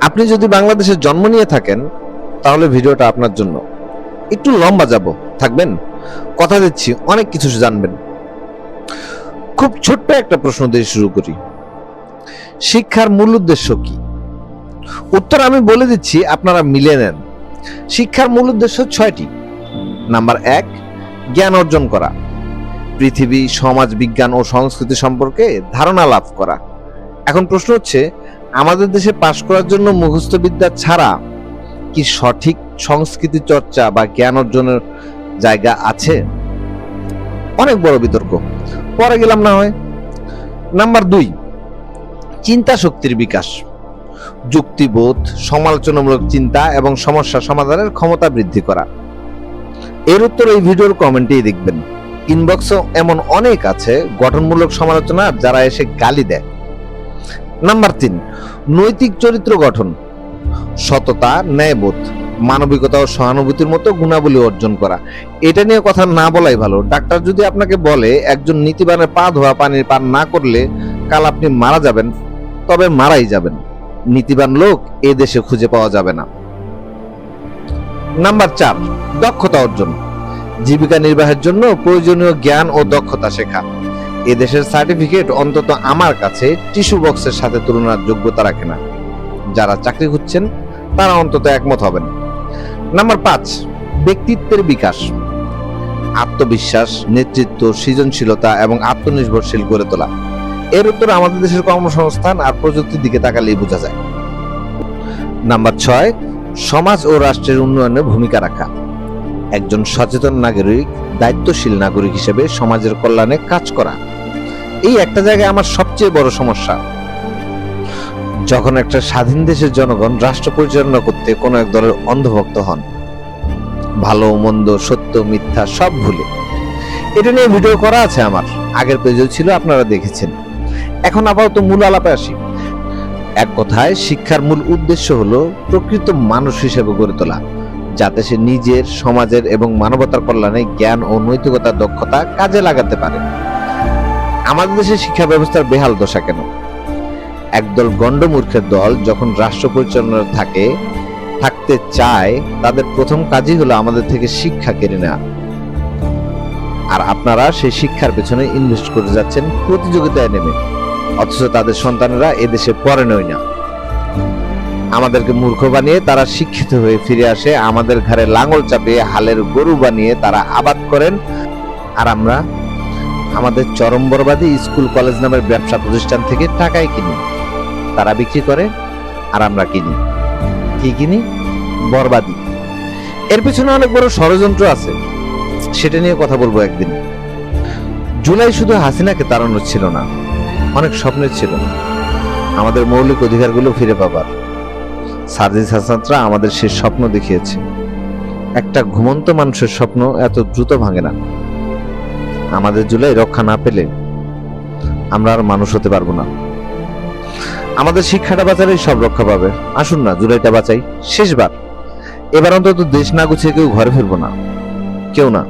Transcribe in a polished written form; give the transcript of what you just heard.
আপনি যদি বাংলাদেশে জন্ম নিয়ে থাকেন তাহলে ভিডিওটা আপনার জন্য। একটু লম্বা যাব, থাকবেন, কথা দিচ্ছি অনেক কিছু জানবেন। খুব ছোট্ট একটা প্রশ্ন দিয়ে শুরু করি। শিক্ষার মূল উদ্দেশ্য কি? উত্তর আমি বলে দিচ্ছি, আপনারা মিলে নেন। শিক্ষার মূল উদ্দেশ্য 6টি। নাম্বার 1, জ্ঞান অর্জন করা, পৃথিবী, সমাজ, বিজ্ঞান ও সংস্কৃতি সম্পর্কে ধারণা লাভ করা। এখন প্রশ্ন হচ্ছে, আমাদের দেশে পাশ করার জন্য মুখস্থ বিদ্যা ছাড়া কি সঠিক সংস্কৃতি চর্চা বা জ্ঞান অর্জনের জায়গা আছে? অনেক বড় বিতর্ক, পরে গেলাম না হয়। নাম্বার 2, চিন্তা শক্তির বিকাশ, যুক্তিবোধ, সমালোচনামূলক চিন্তা এবং সমস্যা সমাধানের ক্ষমতা বৃদ্ধি করা। এর উত্তর এই ভিডিওর কমেন্টেই দেখবেন। ইনবক্সে এমন অনেক আছে গঠনমূলক সমালোচনা যারা এসে গালি দেয়। নাম্বার 3, নৈতিক চরিত্র গঠন, সততা, ন্যায়বোধ, মানবিকতা ও সহানুভূতির মতো গুণাবলী অর্জন করা। এটা নিয়ে কথা না বলাই ভালো। ডাক্তার যদি আপনাকে বলে একজন নীতিবানের পা ধোয়া পানির পান না করলে কাল আপনি মারা যাবেন, তবে মারাই যাবেন। নীতিবান লোক এ দেশে খুঁজে পাওয়া যাবে না। নাম্বার 4, দক্ষতা অর্জন, জীবিকা নির্বাহের জন্য প্রয়োজনীয় জ্ঞান ও দক্ষতা শেখা। এদেশের সার্টিফিকেট অন্তত আমার কাছে টিস্যু বক্সের সাথে তুলনার যোগ্যতা রাখে না। যারা চাকরি খুঁজছেন তারা অন্তত একমত হবেন। নাম্বার 5, ব্যক্তিত্বের বিকাশ, আত্মবিশ্বাস, নেতৃত্ব, সৃজনশীলতা এবং আত্মনির্ভরশীল করে তোলা। এর উত্তর আমাদের দেশের কর্মসংস্থান আর প্রযুক্তির দিকে তাকালেই বোঝা যায়। নাম্বার 6, সমাজ ও রাষ্ট্রের উন্নয়নে ভূমিকা রাখা, একজন সচেতন নাগরিক, দায়িত্বশীল নাগরিক হিসেবে সমাজের কল্যাণে কাজ করা। এই একটা জায়গায় আমার সবচেয়ে বড় সমস্যা, যখন একটা স্বাধীন দেশের জনগণ রাষ্ট্র পরিচালনা করতে কোনো এক দলের অন্ধভক্ত হন, ভালো মন্দ, সত্য মিথ্যা সব ভুলে। এটা নিয়ে ভিডিও করা আছে আমার, আগের পেজেও ছিল, আপনারা দেখেছেন। এখন আপাতত মূল আলাপে আসি। এক কথায়, শিক্ষার মূল উদ্দেশ্য হলো প্রকৃত মানুষ হিসেবে গড়ে তোলা, যাতে সে নিজের, সমাজের এবং মানবতার কল্যাণে জ্ঞান ও নৈতিকতার দক্ষতা কাজে লাগাতে পারে। আমাদের দেশের শিক্ষা ব্যবস্থার বেহাল দশা কেন? একদল গণ্ডমূর্খের দল যখন রাষ্ট্র পরিচালনা থাকতে চায়, তাদের প্রথম কাজই হলো আমাদের থেকে শিক্ষা কেড়ে নেওয়া। আর আপনারা সেই শিক্ষার পেছনে ইনভেস্ট করে যাচ্ছেন প্রতিযোগিতায় নেমে, অথচ তাদের সন্তানেরা এদেশে পড়েনই না। আমাদেরকে মূর্খ বানিয়ে তারা শিক্ষিত হয়ে ফিরে আসে, আমাদের ঘাড়ে লাঙল চাপিয়ে হালের গরু বানিয়ে তারা আবাদ করেন, আর আমরা আমাদের চরম বরবাদী স্কুল কলেজ নামের ব্যবসা প্রতিষ্ঠান থেকে টাকায় কিনি। তারা বিক্রি করে আর আমরা কিনি। কি কিনি? বরবাদি। এর পিছনে অনেক বড় ষড়যন্ত্র আছে, সেটা নিয়ে কথা বলবো একদিন। জুলাই শুধু হাসিনাকে তাড়ানোর ছিল না, অনেক স্বপ্নের ছিল। আমাদের মৌলিক অধিকারগুলো ফিরে পাবার। সার্জিস হাসানরা আমাদের সে স্বপ্ন দেখিয়েছে। একটা ঘুমন্ত মানুষের স্বপ্ন এত দ্রুত ভাঙে না। আমাদের জুলাই রক্ষা না পেলে আমরা আর মানুষ হতে পারবো না। আমাদের শিক্ষাটা বাঁচালেই সব রক্ষা পাবে। আসুন না জুলাইটা বাঁচাই, শেষবার। এবার অন্তত দেশ না গুছিয়ে কেউ ঘরে ফিরবো না, কেউ না।